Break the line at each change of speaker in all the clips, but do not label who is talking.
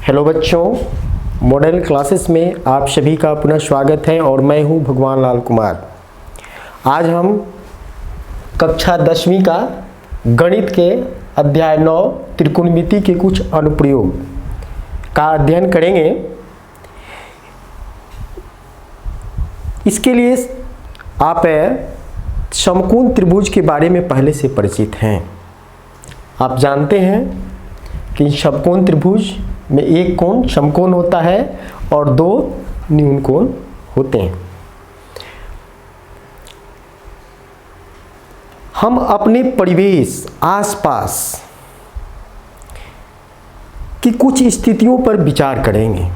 Hello बच्चों, model classes में आप सभी का पुनः स्वागत है और मैं हूं भगवान लाल कुमार। आज हम कक्षा 10वीं का गणित के अध्याय 9 त्रिकोणमिति के कुछ अनुप्रयोग का अध्ययन करेंगे। इसके लिए आप समकोण त्रिभुज के बारे में पहले से परिचित हैं। आप जानते हैं कि समकोण त्रिभुज में एक कोण समकोण होता है और दो न्यून कोण होते हैं। हम अपने परिवेश आसपास की कुछ स्थितियों पर विचार करेंगे।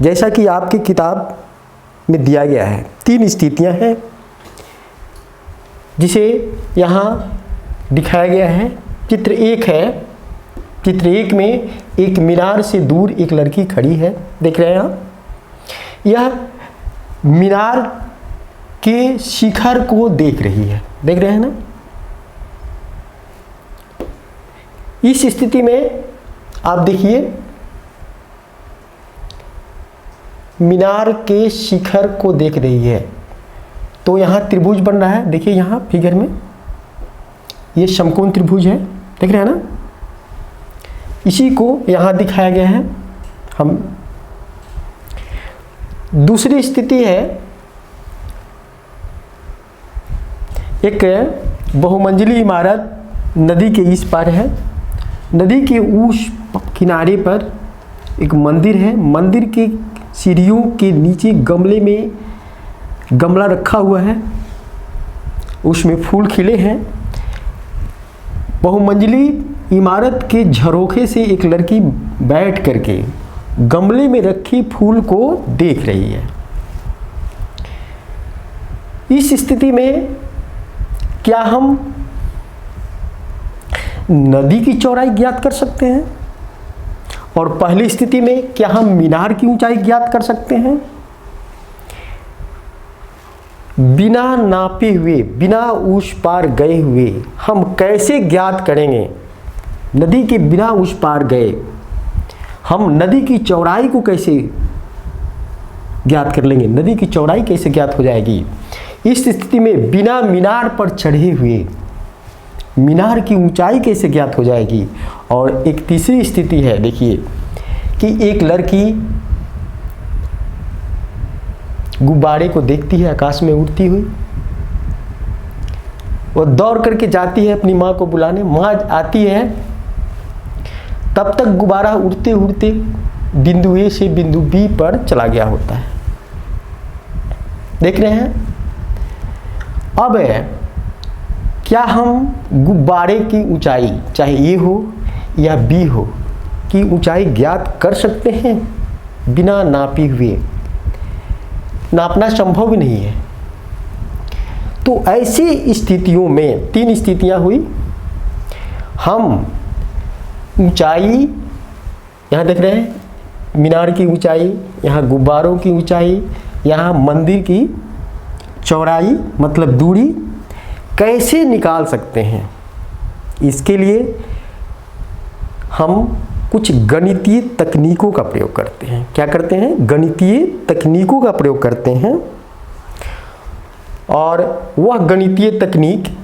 जैसा कि आपकी किताब में दिया गया है, 3 स्थितियां हैं जिसे यहाँ दिखाया गया है। चित्र 1 है। चित्र 1 में एक मीनार से दूर एक लड़की खड़ी है, देख रहे हैं आप। यह मीनार के शिखर को देख रही है, देख रहे हैं ना। इस स्थिति में आप देखिए, मीनार के शिखर को देख रही है तो यहाँ त्रिभुज बन रहा है। देखिए यहाँ फिगर में ये समकोण त्रिभुज है, देख रहे हैं ना। इसी को यहाँ दिखाया गया है। हम दूसरी स्थिति है, एक बहुमंजिली इमारत नदी के इस पार है। नदी के उस किनारे पर एक मंदिर है। मंदिर के सीढ़ियों के नीचे गमले में गमला रखा हुआ है, उसमें फूल खिले हैं। बहुमंजिली इमारत के झरोखे से एक लड़की बैठ करके गमले में रखी फूल को देख रही है। इस स्थिति में क्या हम नदी की चौड़ाई ज्ञात कर सकते हैं? और पहली स्थिति में क्या हम मीनार की ऊंचाई ज्ञात कर सकते हैं? बिना नापे हुए, बिना उस पार गए हुए हम कैसे ज्ञात करेंगे? नदी के बिना उस पार गए हम नदी की चौड़ाई को कैसे ज्ञात कर लेंगे? नदी की चौड़ाई कैसे ज्ञात हो जाएगी? इस स्थिति में बिना मीनार पर चढ़े हुए मीनार की ऊंचाई कैसे ज्ञात हो जाएगी? और एक तीसरी स्थिति है, देखिए कि एक लड़की गुब्बारे को देखती है आकाश में उड़ती हुई। वो दौड़ करके जाती है अपनी माँ को बुलाने। माँ आती है, तब तक गुब्बारा उड़ते उड़ते बिंदु ए से बिंदु बी पर चला गया होता है, देख रहे हैं। अब क्या हम गुब्बारे की ऊंचाई, चाहे ए हो या बी हो, की ऊंचाई ज्ञात कर सकते हैं बिना नापे हुए? नापना संभव ही नहीं है। तो ऐसी स्थितियों में 3 स्थितियां हुई। हम ऊंचाई यहाँ देख रहे हैं, मीनार की ऊंचाई, यहाँ गुब्बारों की ऊंचाई, यहाँ मंदिर की चौड़ाई मतलब दूरी कैसे निकाल सकते हैं? इसके लिए हम कुछ गणितीय तकनीकों का प्रयोग करते हैं। क्या करते हैं? गणितीय तकनीकों का प्रयोग करते हैं। और वह गणितीय तकनीक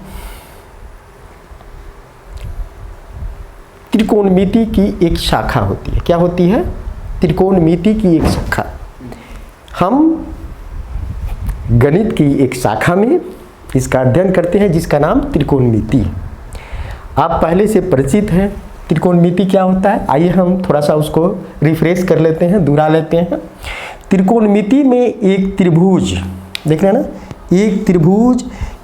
त्रिकोणमिति की एक शाखा होती है। क्या होती है? त्रिकोणमिति की एक शाखा। हम गणित की एक शाखा में इसका अध्ययन करते हैं जिसका नाम त्रिकोणमिति। आप पहले से परिचित हैं त्रिकोणमिति क्या होता है। आइए हम थोड़ा सा उसको रिफ्रेश कर लेते हैं, दोहरा लेते हैं। त्रिकोणमिति में एक त्रिभुज, देख रहे हैं ना, एक त्रिभुज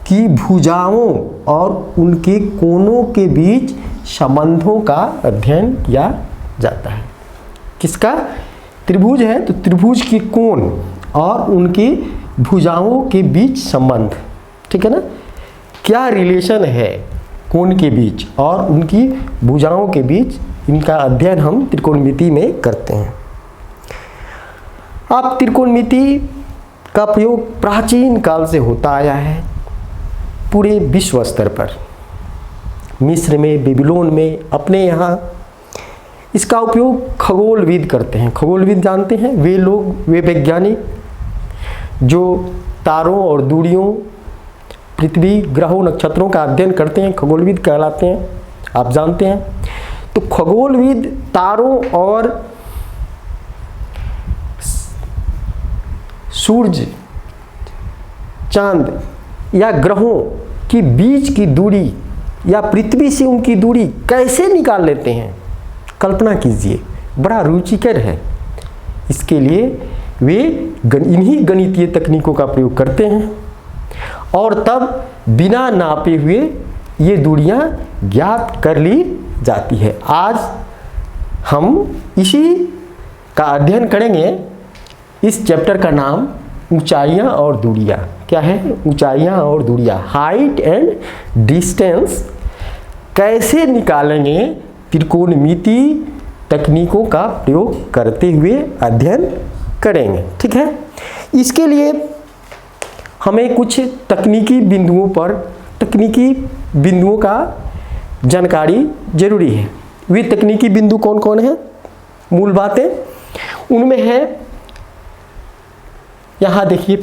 की भुजाओं और उनके कोणों के बीच संबंधों का अध्ययन किया जाता है। किसका? त्रिभुज है तो त्रिभुज के कोण और उनके भुजाओं के बीच संबंध, ठीक है ना। क्या रिलेशन है कोण के बीच और उनकी भुजाओं के बीच, इनका अध्ययन हम त्रिकोणमिति में करते हैं। अब त्रिकोणमिति का प्रयोग प्राचीन काल से होता आया है पूरे विश्व स्तर पर। मिस्र में, बेबीलोन में, अपने यहाँ इसका उपयोग खगोलविद करते हैं। खगोलविद जानते हैं, वे लोग, वे वैज्ञानिक जो तारों और दूरियों, पृथ्वी, ग्रहों, नक्षत्रों का अध्ययन करते हैं, खगोलविद कहलाते हैं, आप जानते हैं। तो खगोलविद तारों और सूर्य, चांद या ग्रहों की बीच की दूरी या पृथ्वी से उनकी दूरी कैसे निकाल लेते हैं, कल्पना कीजिए, बड़ा रुचिकर है। इसके लिए वे इन्हीं गणितीय तकनीकों का प्रयोग करते हैं और तब बिना नापे हुए ये दूरियां ज्ञात कर ली जाती है। आज हम इसी का अध्ययन करेंगे। इस चैप्टर का नाम ऊंचाइयां और दूरियां क्या है? ऊंचाइयां और दूरियां, हाइट एंड डिस्टेंस कैसे निकालेंगे, त्रिकोणमिति तकनीकों का प्रयोग करते हुए अध्ययन करेंगे। ठीक है, इसके लिए हमें कुछ तकनीकी बिंदुओं का जानकारी जरूरी है। वे तकनीकी बिंदु कौन कौन है? मूल बातें उनमें है, यहाँ देखिए,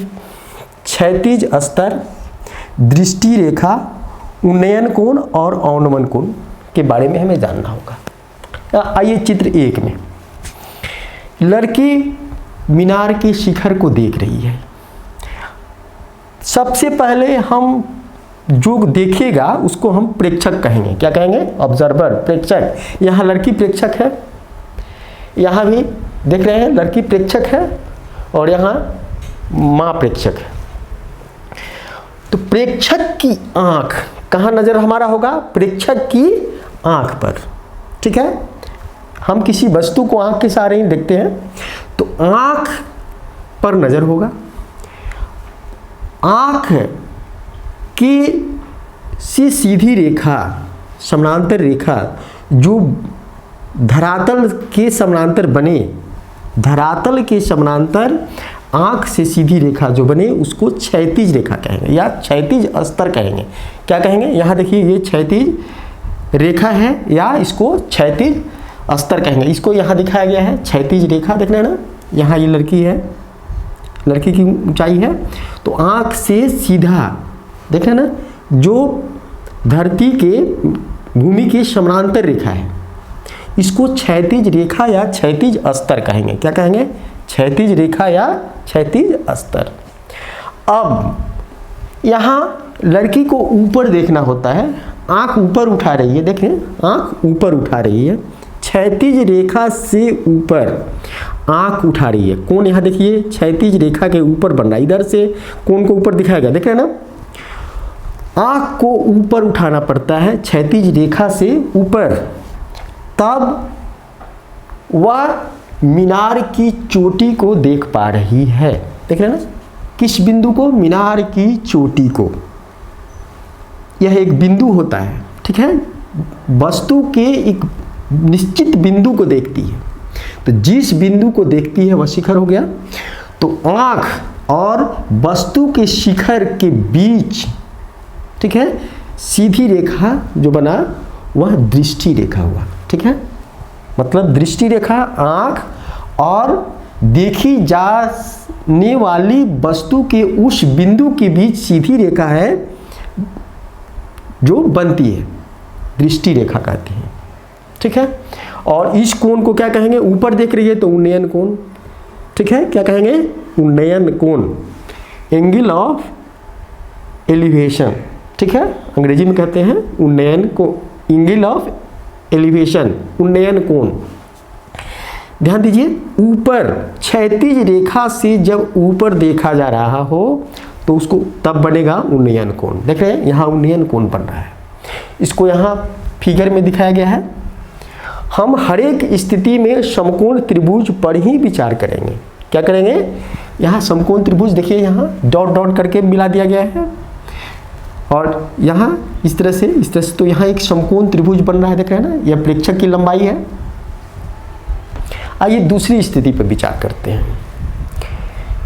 क्षैतिज स्तर, दृष्टि रेखा, उन्नयन कोण और अवनमन कोण के बारे में हमें जानना होगा। आइए चित्र 1 में लड़की मीनार के शिखर को देख रही है। सबसे पहले हम जो देखेगा उसको हम प्रेक्षक कहेंगे। क्या कहेंगे? ऑब्जर्वर, प्रेक्षक। यहाँ लड़की प्रेक्षक है, यहाँ भी देख रहे हैं लड़की प्रेक्षक है और यहाँ माँ प्रेक्षक है। तो प्रेक्षक की आंख कहाँ नजर हमारा होगा? प्रेक्षक की आंख पर। ठीक है, हम किसी वस्तु को आंख के सहारे ही देखते हैं, तो आंख पर नजर होगा। आंख की सीधी रेखा, समानांतर रेखा जो धरातल के समानांतर बने, धरातल के समानांतर आंख से सीधी रेखा जो बने उसको क्षैतिज रेखा कहेंगे या क्षैतिज स्तर कहेंगे। क्या कहेंगे? यहाँ देखिए, ये क्षैतिज रेखा है या इसको क्षैतिज स्तर कहेंगे। इसको यहाँ दिखाया गया है क्षैतिज रेखा, देख रहे हैं ना, यहाँ ये लड़की है, लड़की की ऊंचाई है, तो आंख से सीधा देख रहे हैं ना, जो धरती के भूमि के समानांतर रेखा है, इसको क्षैतिज रेखा या क्षैतिज स्तर कहेंगे। क्या कहेंगे? क्षैतिज रेखा या क्षैतिज स्तर। अब यहाँ लड़की को ऊपर देखना होता है, आंख ऊपर उठा रही है, देखें आंख ऊपर उठा रही है, क्षैतिज रेखा से ऊपर आंख उठा रही है। कोण यहाँ देखिए क्षैतिज रेखा के ऊपर बन रहा है, इधर से कोण को ऊपर दिखाया गया, देख रहे हैं ना। आंख को ऊपर उठाना पड़ता है क्षैतिज रेखा से ऊपर, तब वह मीनार की चोटी को देख पा रही है। देख रहे हैं ना, किस बिंदु को? मीनार की चोटी को। यह एक बिंदु होता है, ठीक है, वस्तु के एक निश्चित बिंदु को देखती है। तो जिस बिंदु को देखती है वह शिखर हो गया। तो आंख और वस्तु के शिखर के बीच, ठीक है, सीधी रेखा जो बना वह दृष्टि रेखा हुआ। ठीक है, मतलब दृष्टि रेखा आंख और देखी जाने वाली वस्तु के उस बिंदु के बीच सीधी रेखा है जो बनती है, दृष्टि रेखा कहते हैं। ठीक है, और इस कोण को क्या कहेंगे? ऊपर देख रही है तो उन्नयन कोण। ठीक है, क्या कहेंगे? उन्नयन कोण, एंगल ऑफ एलिवेशन। ठीक है, अंग्रेजी में कहते हैं उन्नयन को, एंगल ऑफ एलिवेशन, उन्नयन कोण। ध्यान दीजिए, ऊपर क्षैतिज रेखा से जब ऊपर देखा जा रहा हो तो उसको तब बनेगा उन्नयन कोण। देख रहे हैं यहाँ उन्नयन कोण बन रहा है, इसको यहाँ फिगर में दिखाया गया है। हम हर एक स्थिति में समकोण त्रिभुज पर ही विचार करेंगे। क्या करेंगे? यहाँ समकोण त्रिभुज देखिए, यहाँ डॉट डॉट करके मिला दिया गया है और यहाँ इस तरह से तो यहाँ एक समकोण त्रिभुज बन रहा है, देख रहे हैं ना, यह प्रेक्षक की लंबाई है। आइए दूसरी स्थिति पर विचार करते हैं।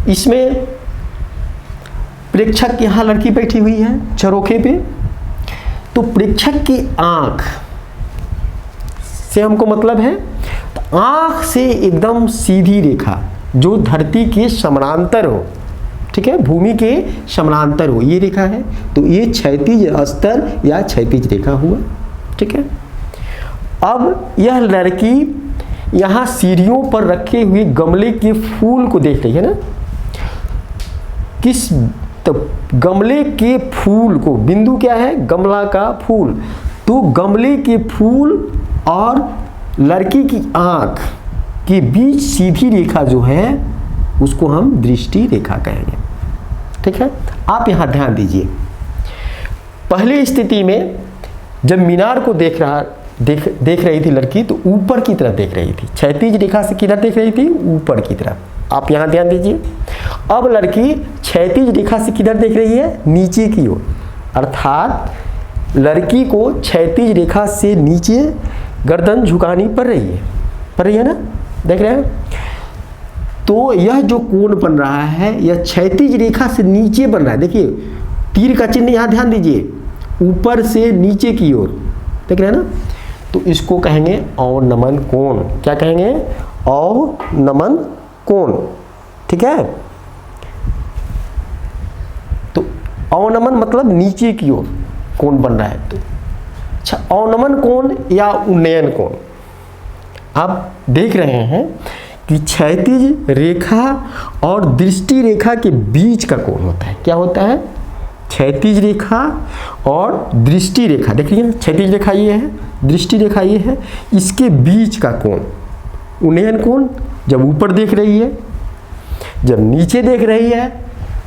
इसमें प्रेक्षक, यहाँ लड़की बैठी हुई है चरोखे पे, तो प्रेक्षक की आंख से हमको मतलब है आँख से एकदम सीधी रेखा जो धरती के समानांतर हो, ठीक है, भूमि के समानांतर हो, ये रेखा है, तो ये क्षैतिज स्तर या क्षैतिज रेखा हुआ, ठीक है। अब यह लड़की यहाँ सीढ़ियों पर रखे हुए गमले के फूल को देख रही है ना, किस तो गमले के फूल को, बिंदु क्या है, गमला का फूल, तो गमले के फूल और लड़की की आँख के बीच सीधी रेखा जो है उसको हम दृष्टि रेखा कहेंगे, ठीक है। आप यहाँ ध्यान दीजिए, पहले स्थिति में जब मीनार को देख रही थी लड़की, तो ऊपर की तरफ देख रही थी, क्षैतिज रेखा से किधर देख रही थी, ऊपर की तरफ। आप यहाँ ध्यान दीजिए, अब लड़की क्षैतिज रेखा से किधर देख रही है, नीचे की ओर, अर्थात लड़की को क्षैतिज रेखा से नीचे गर्दन झुकानी पड़ रही है ना, देख रहे हैं। तो यह जो कोण बन रहा है यह क्षैतिज रेखा से नीचे बन रहा है, देखिए तीर का चिन्ह यहाँ ध्यान दीजिए, ऊपर से नीचे की ओर, देख रहे हैं ना, तो इसको कहेंगे अवनमन कोण। क्या कहेंगे, अवनमन कोण, ठीक है। तो अवनमन मतलब नीचे की ओर कोण बन रहा है, तो अच्छा, अवनमन कोण या उन्नयन कोण, आप देख रहे हैं कि क्षैतिज रेखा और दृष्टि रेखा के बीच का कोण होता है। क्या होता है, क्षैतिज रेखा और दृष्टि रेखा, देखिए क्षैतिज रेखा ये है, दृष्टि रेखा ये है, इसके बीच का कोण उन्नयन कोण। जब ऊपर देख रही है, जब नीचे देख रही है,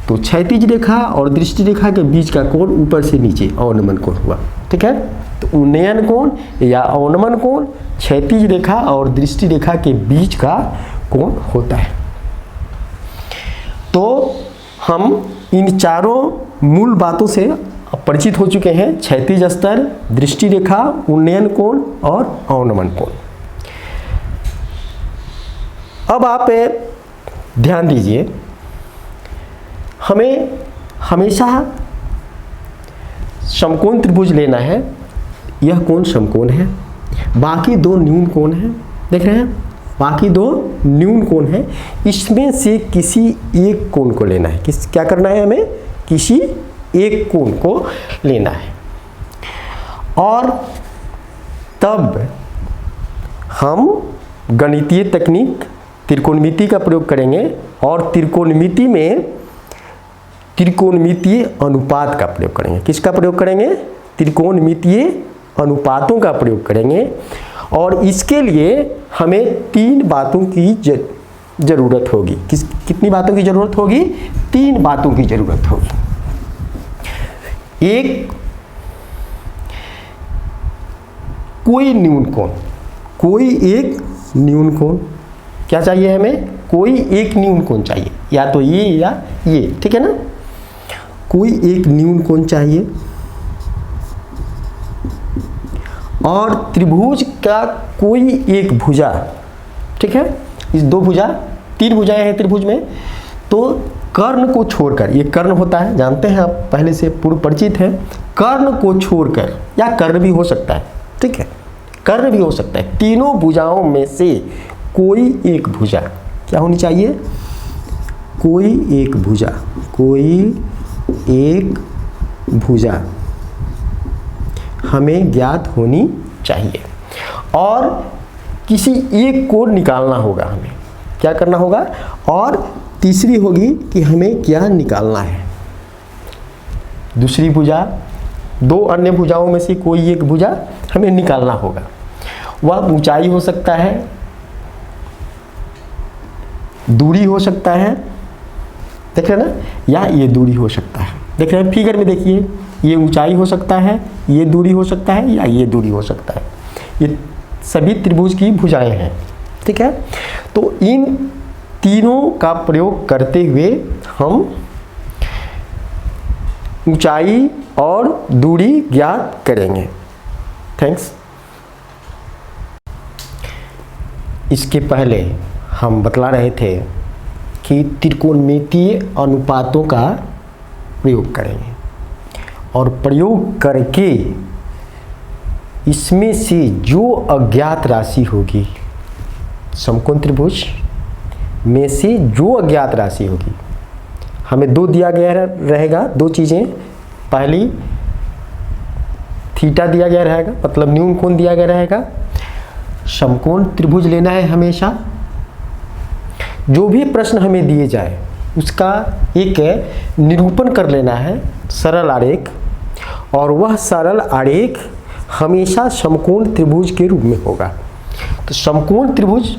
तो क्षैतिज रेखा और दृष्टि रेखा के बीच का कोण ऊपर से नीचे अवनमन कोण हुआ, ठीक है। तो उन्नयन कोण या अवनमन कोण क्षैतिज रेखा और दृष्टि रेखा के बीच का कोण होता है। तो हम इन चारों मूल बातों से परिचित हो चुके हैं, क्षैतिज स्तर, दृष्टि रेखा, उन्नयन कोण और अवनमन कोण। अब आप ध्यान दीजिए, हमें हमेशा समकोण त्रिभुज लेना है, यह कोण समकोण है, बाकी दो न्यून कोण हैं, देख रहे हैं, बाकी दो न्यून कोण हैं, इसमें से किसी एक कोण को लेना है। क्या करना है, हमें किसी एक कोण को लेना है, और तब हम गणितीय तकनीक त्रिकोणमिति का प्रयोग करेंगे, और त्रिकोणमिति में त्रिकोणमितीय अनुपात का प्रयोग करेंगे। किसका प्रयोग करेंगे, त्रिकोणमितीय अनुपातों का प्रयोग करेंगे, और इसके लिए हमें तीन बातों की जरूरत होगी। कितनी बातों की जरूरत होगी, तीन बातों की जरूरत होगी। एक, कोई न्यून कोण, कोई एक न्यून कोण, क्या चाहिए हमें, कोई एक न्यून कोण चाहिए, या तो ये या ये, ठीक है ना, कोई एक न्यून कोण चाहिए। और त्रिभुज का कोई एक भुजा, ठीक है, इस दो भुजा, तीन भुजाएं हैं त्रिभुज में, तो कर्ण को छोड़कर, ये कर्ण होता है, जानते हैं आप, पहले से पूर्व परिचित हैं, कर्ण को छोड़कर, या कर्ण भी हो सकता है, ठीक है, कर्ण भी हो सकता है, तीनों भुजाओं में से कोई एक भुजा क्या होनी चाहिए, कोई एक भुजा, कोई एक भुजा हमें ज्ञात होनी चाहिए, और किसी एक को निकालना होगा, हमें क्या करना होगा, और तीसरी होगी कि हमें क्या निकालना है, दूसरी भुजा, दो अन्य भुजाओं में से कोई एक भुजा हमें निकालना होगा। वह ऊंचाई हो सकता है, दूरी हो सकता है, देख रहे हैं ना, या ये दूरी हो सकता है, देख रहे हैं फिगर में, देखिए ये ऊंचाई हो सकता है, ये दूरी हो सकता है, या ये दूरी हो सकता है, ये सभी त्रिभुज की भुजाएं हैं, ठीक है। तो इन तीनों का प्रयोग करते हुए हम ऊंचाई और दूरी ज्ञात करेंगे। थैंक्स। इसके पहले हम बतला रहे थे कि त्रिकोणमितीय अनुपातों का प्रयोग करेंगे, और प्रयोग करके इसमें से जो अज्ञात राशि होगी समकोण त्रिभुज में से जो अज्ञात राशि होगी, हमें दो दिया गया रहेगा, दो चीज़ें। पहली थीटा दिया गया रहेगा, मतलब न्यून कोण दिया गया रहेगा। समकोण त्रिभुज लेना है हमेशा। जो भी प्रश्न हमें दिए जाए उसका एक निरूपण कर लेना है, सरल आरेख, और वह सरल आरेख हमेशा समकोण त्रिभुज के रूप में होगा। तो समकोण त्रिभुज,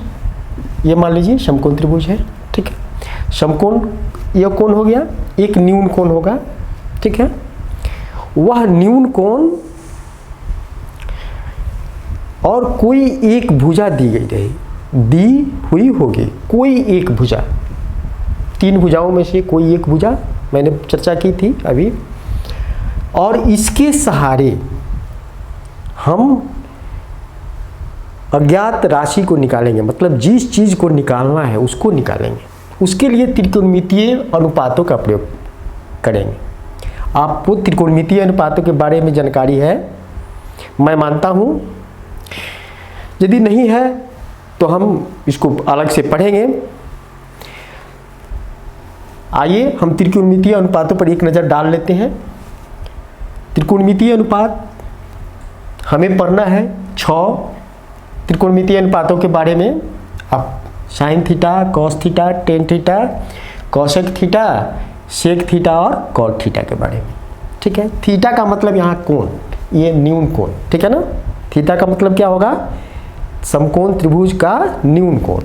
ये मान लीजिए समकोण त्रिभुज है, ठीक है। समकोण यह कोण हो गया, एक न्यून कोण होगा, ठीक है। वह न्यून कोण और कोई एक भुजा दी गई रही, दी हुई होगी कोई एक भुजा, तीन भुजाओं में से कोई एक भुजा मैंने चर्चा की थी अभी, और इसके सहारे हम अज्ञात राशि को निकालेंगे, मतलब जिस चीज़ को निकालना है उसको निकालेंगे। उसके लिए त्रिकोणमितीय अनुपातों का प्रयोग करेंगे। आपको त्रिकोणमितीय अनुपातों के बारे में जानकारी है, मैं मानता हूँ। यदि नहीं है तो हम इसको अलग से पढ़ेंगे। आइए हम त्रिकोणमितीय अनुपातों पर एक नज़र डाल लेते हैं। त्रिकोणमितीय अनुपात हमें पढ़ना है 6 त्रिकोणमितीय अनुपातों के बारे में। आप sine theta, cos theta, tan theta, cosec theta, sec theta और कॉट थीटा के बारे में, ठीक है। थीटा का मतलब यहाँ कोण, ये न्यून कोण, ठीक है ना। थीटा का मतलब क्या होगा, समकोण त्रिभुज का न्यून कोण।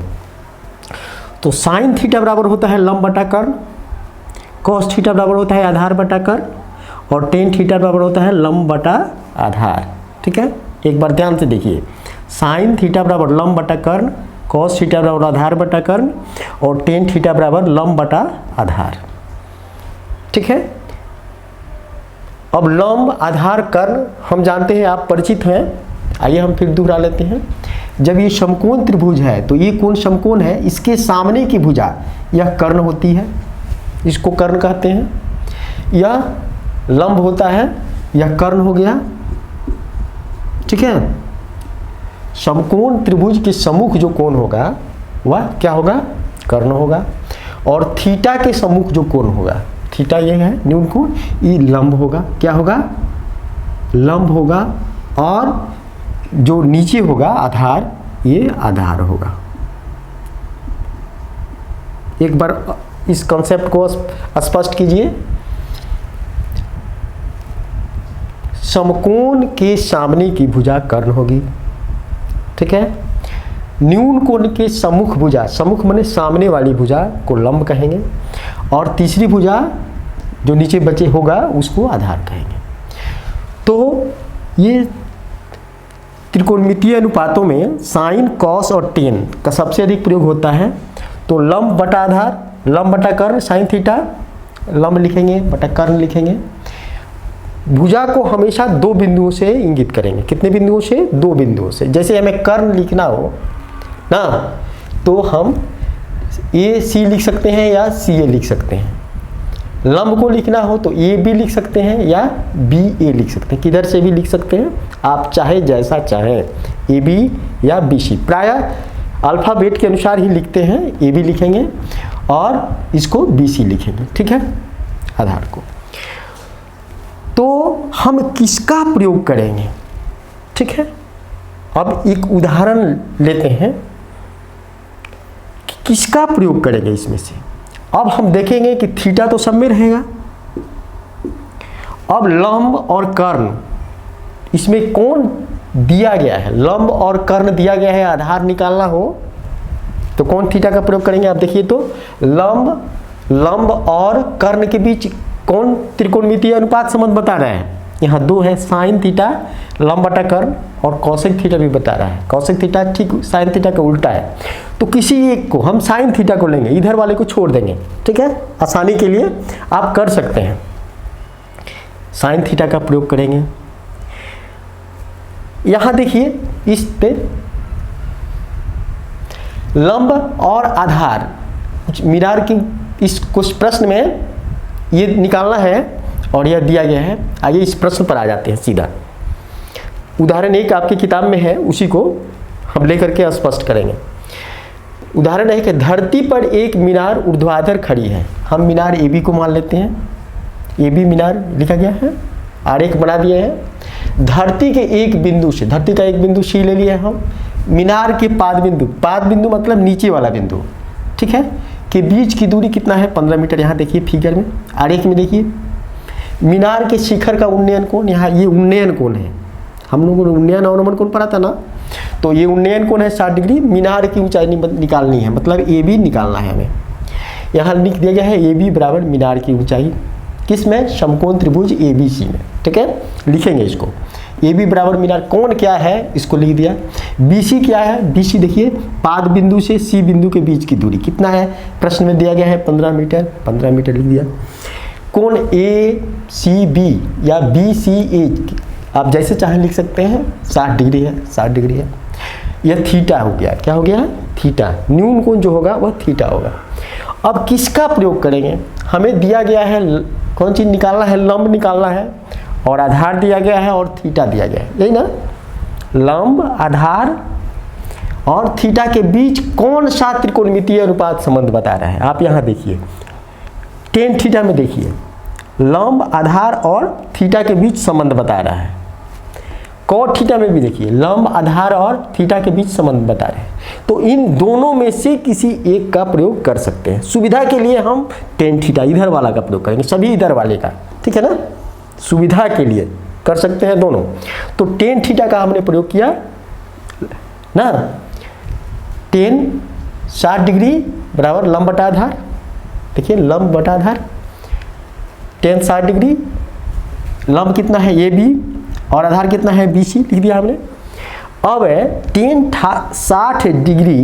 तो साइन थीटा बराबर होता है लंब बटा कर्ण, कॉस थीटा बराबर होता है आधार बटा कर्ण, और टेन थीटा बराबर होता है लंब बटा आधार, ठीक है। एक बार ध्यान से देखिए, साइन थीटा बराबर लंब बटा कर्ण, कॉस थीटा बराबर आधार बटा कर्ण, और टेन थीटा बराबर लंब बटा आधार, ठीक है। अब लंब आधार कर्ण हम जानते हैं, आप परिचित हैं। आइए हम फिर दोहरा लेते हैं। जब ये समकोण त्रिभुज है तो ये कौन समकोण है, इसके सामने की भुजा यह कर्ण होती है, इसको कर्ण कहते हैं। यह लंब होता है, यह कर्ण हो गया, ठीक है। समकोण त्रिभुज के सम्मुख जो कोण होगा वह क्या होगा, कर्ण होगा। और थीटा के सम्मुख जो कोण होगा, थीटा ये है न्यून कोण, ये लंब होगा। क्या होगा, लंब होगा। और जो नीचे होगा आधार, ये आधार होगा। एक बार इस कॉन्सेप्ट को स्पष्ट कीजिए। समकोण के सामने की भुजा कर्ण होगी, ठीक है। न्यून कोण के सम्मुख भुजा, सम्मुख माने सामने वाली भुजा को लंब कहेंगे, और तीसरी भुजा जो नीचे बचे होगा उसको आधार कहेंगे। तो ये त्रिकोणमितीय अनुपातों में साइन, कॉस और टेन का सबसे अधिक प्रयोग होता है। तो लंब बटा आधार, लंब बटा कर्ण, साइन थीटा लंब लिखेंगे बटा कर्ण लिखेंगे। भुजा को हमेशा दो बिंदुओं से इंगित करेंगे। कितने बिंदुओं से, दो बिंदुओं से। जैसे हमें कर्ण लिखना हो ना, तो हम ए सी लिख सकते हैं या सी ए लिख सकते हैं। लंब को लिखना हो तो ए बी लिख सकते हैं या बी ए लिख सकते हैं, किधर से भी लिख सकते हैं आप, चाहे जैसा चाहें, ए बी या बी सी। प्रायः अल्फ़ाबेट के अनुसार ही लिखते हैं, ए बी लिखेंगे और इसको बी सी लिखेंगे, ठीक है, आधार को। तो हम किसका प्रयोग करेंगे, ठीक है। अब एक उदाहरण लेते हैं कि किसका प्रयोग करेंगे इसमें से। अब हम देखेंगे कि थीटा तो सब में रहेगा। अब लंब और कर्ण, इसमें कौन दिया गया है, लंब और कर्ण दिया गया है, आधार निकालना हो तो कौन थीटा का प्रयोग करेंगे। आप देखिए तो लंब और कर्ण के बीच कौन त्रिकोणमितीय अनुपात संबंध बता रहे हैं। यहाँ दो है, साइन थीटा लंब बटा कर्ण, और कॉसेक थीटा भी बता रहा है। कॉसेक थीटा ठीक साइन थीटा का उल्टा है। तो किसी एक को हम साइन थीटा को लेंगे, इधर वाले को छोड़ देंगे, ठीक है। आसानी के लिए आप कर सकते हैं, साइन थीटा का प्रयोग करेंगे। यहां देखिए इस पे लंब और आधार मिरार की इस कुछ प्रश्न में ये निकालना है और यह दिया गया है। आइए इस प्रश्न पर आ जाते हैं सीधा। उदाहरण एक आपकी किताब में है, उसी को हम लेकर के स्पष्ट करेंगे। उदाहरण है कि धरती पर एक मीनार ऊर्ध्वाधर खड़ी है। हम मीनार ए बी को मान लेते हैं, ए बी मीनार लिखा गया है, आरेख बना दिए हैं। धरती के एक बिंदु से, धरती का एक बिंदु सी ले लिया है हम, मीनार के पाद बिंदु मतलब नीचे वाला बिंदु, ठीक है, के बीच की दूरी कितना है 15 मीटर। यहाँ देखिए फिगर में, आरेख में देखिए, मीनार के शिखर का उन्नयन कोण, यहाँ ये उन्नयन कोण है, हम लोगों ने उन्नयन अवनमन कोण पढ़ा था ना, तो ये उन्नयन कोण है 60 डिग्री। मीनार की ऊंचाई निकालनी है, मतलब ए बी निकालना है हमें। यहाँ लिख दिया गया है ए बी बराबर मीनार की ऊंचाई, किस में, समकोण त्रिभुज ए बी सी में, ठीक है, लिखेंगे इसको। ए बी बराबर मीनार, कोण क्या है इसको लिख दिया। बी सी क्या है, बी सी देखिए पाद बिंदु से सी बिंदु के बीच की दूरी कितना है, प्रश्न में दिया गया है 15 मीटर, 15 मीटर लिख दिया। कोण ए सी बी या बी सी ए, आप जैसे चाहे लिख सकते हैं, 60 डिग्री है, 60 डिग्री है। यह थीटा हो गया, क्या हो गया, थीटा। न्यून कोण जो होगा वह थीटा होगा। अब किसका प्रयोग करेंगे, हमें दिया गया है कौन चीज़ निकालना है, लंब निकालना है, और आधार दिया गया है और थीटा दिया गया है, यही ना, लंब आधार और थीटा के बीच कौन सा त्रिकोणमितीय अनुपात संबंध बता रहा है। आप यहाँ देखिए टेन थीटा में देखिए, लंब आधार और थीटा के बीच संबंध बता रहा है। कॉट थीटा में भी देखिए लंब आधार और थीटा के बीच संबंध बता रहे हैं। तो इन दोनों में से किसी एक का प्रयोग कर सकते हैं। सुविधा के लिए हम टेन थीटा इधर वाला का प्रयोग करेंगे, सभी इधर वाले का, ठीक है ना, सुविधा के लिए कर सकते हैं दोनों। तो टेन थीटा का हमने प्रयोग किया ना, टेन 60 डिग्री बराबर लंब बटा आधार, देखिए लंब बटा आधार, टेन 60 डिग्री, लंब कितना है ए बी और आधार कितना है बी सी, लिख दिया हमने। अब टेन 60 डिग्री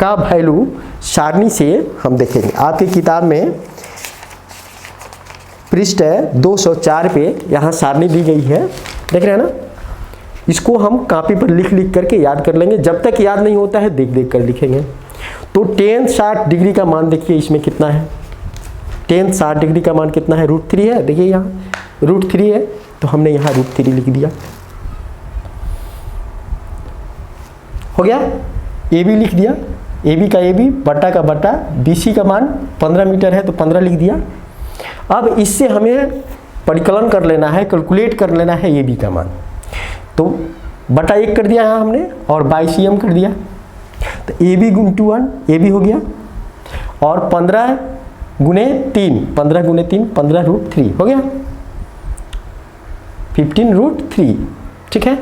का वैल्यू सारणी से हम देखेंगे, आपकी किताब में पृष्ठ 204 पे यहाँ सारणी दी गई है, देख रहे हैं ना। इसको हम कॉपी पर लिख लिख करके याद कर लेंगे, जब तक याद नहीं होता है देख देख कर लिखेंगे। तो टेन 60 डिग्री का मान देखिए इसमें कितना है, टेन 60 डिग्री का मान कितना है, √3 है, देखिए यहाँ √3 है, तो हमने यहाँ √3 लिख दिया, हो गया। ए बी लिख दिया, ए बी का ए बी, बट्टा का बट्टा, बी सी का मान 15 मीटर है तो 15 लिख दिया। अब इससे हमें परिकलन कर लेना है, कैलकुलेट कर लेना है ए बी का मान, तो बटा 1 कर दिया यहाँ हमने और बाई सी एम कर दिया, तो ए बी × 1 ए बी हो गया, और 15 गुने 3, 15 गुने 3 15√3 हो गया, 15√3, ठीक है।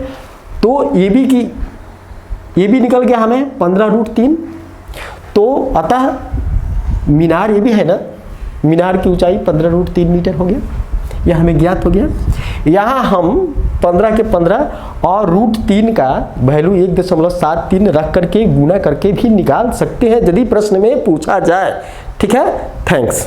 तो ए बी निकल गया हमें 15√3। तो अतः मीनार ये भी है ना, मीनार की ऊंचाई 15√3 मीटर हो गया, यह हमें ज्ञात हो गया। यहाँ हम 15 के 15 और √3 का वैल्यू 1.73 रख करके गुना करके भी निकाल सकते हैं यदि प्रश्न में पूछा जाए, ठीक है। थैंक्स।